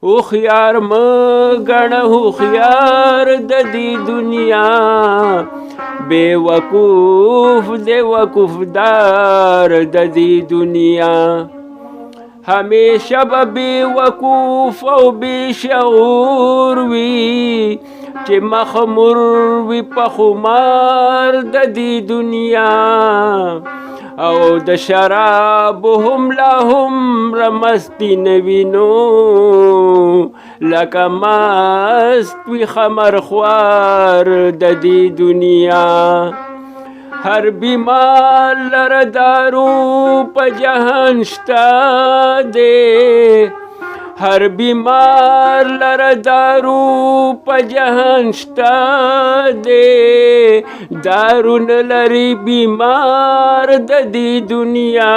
هوښیار مه ګڼه هوښیار د دې دنیا بے وقوف دے وقوفدار د دې دنیا همیشه به بے وقوف او بے شعور وي چې مخمور وي په خمار د دې دنیا او د شراب هم لا هم رمستی نوینو لکه مست وي خمر خوار د دې دنیا هر بیمار لره دارو په جهان شته دی هر بیمار لره دارو په جهان شته دی دارو نه لري بیمار د دې دنیا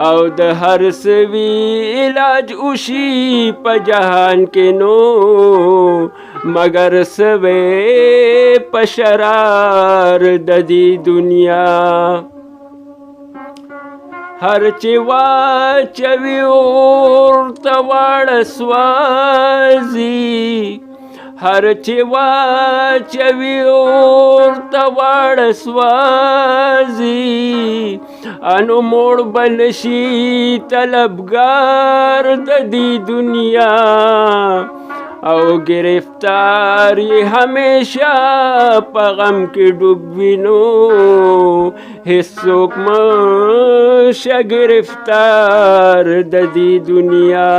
او د هر سوي علاج وشي په جهان کې نو مگر سوي په شرار د دې دنیا هر چې واچوي ورته واړه سوازي هر چې واچوي ورته واړه سوازي انو موړ بنشي طلبګار د دې دنیا او گرفتار یہ ہمیشہ پا غم کی ڈوب وینو حصوک مشا گرفتار د دې دنیا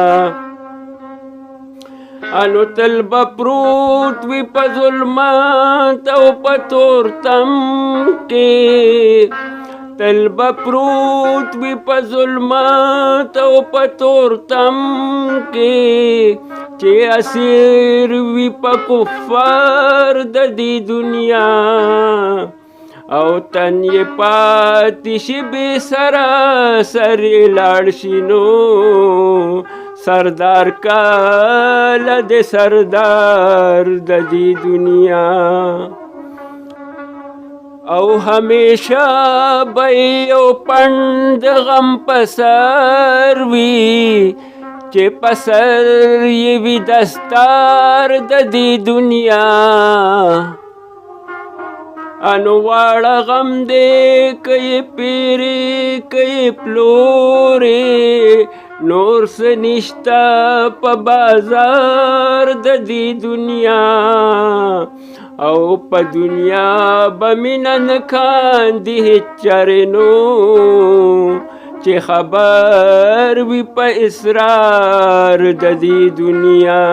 انو تل بپروت وی پا ظلمات او پا تورتم کے تل بپروت وی پا ظلمات او پا تورتم کے چې اسیر وی په کفار د دې دنیا او تن یې پاتې شي بې سره سر یې لاړ شي نو سردار کاله د سردار د دې دنیا او همیشه به یو پند غم په سر وي چې پسر یې وي دستار د دې دنیا انو واړه غم دې که یې پیرې که یې پلورې نور څه نشته په بازار د دې دنیا او په دنیا به مینه نه کاندي هېڅ چارې نو چې خبر وي په اسرار د دې دنیا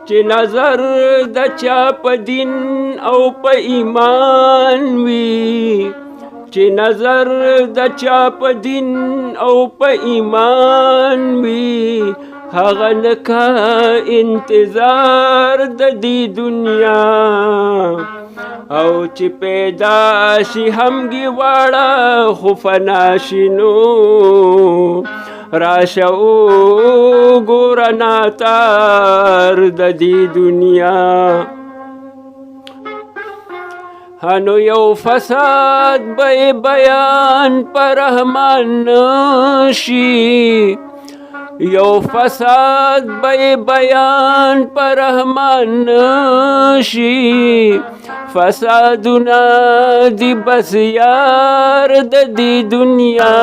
چې نظر د چا په دین او په ایمان وي چې نظر د چا په دین او په ایمان وي هغه نکا انتظار د دې دنیا او چې پیدا شي همګي واړه خو فنا شي نو راشه وګوره ناتار د دې دنیا هنو یو فساد به بیان پر رحمان نشي یو فساد به بیان پر رحمان نشي فسادنا دی بس یار د دې دنیا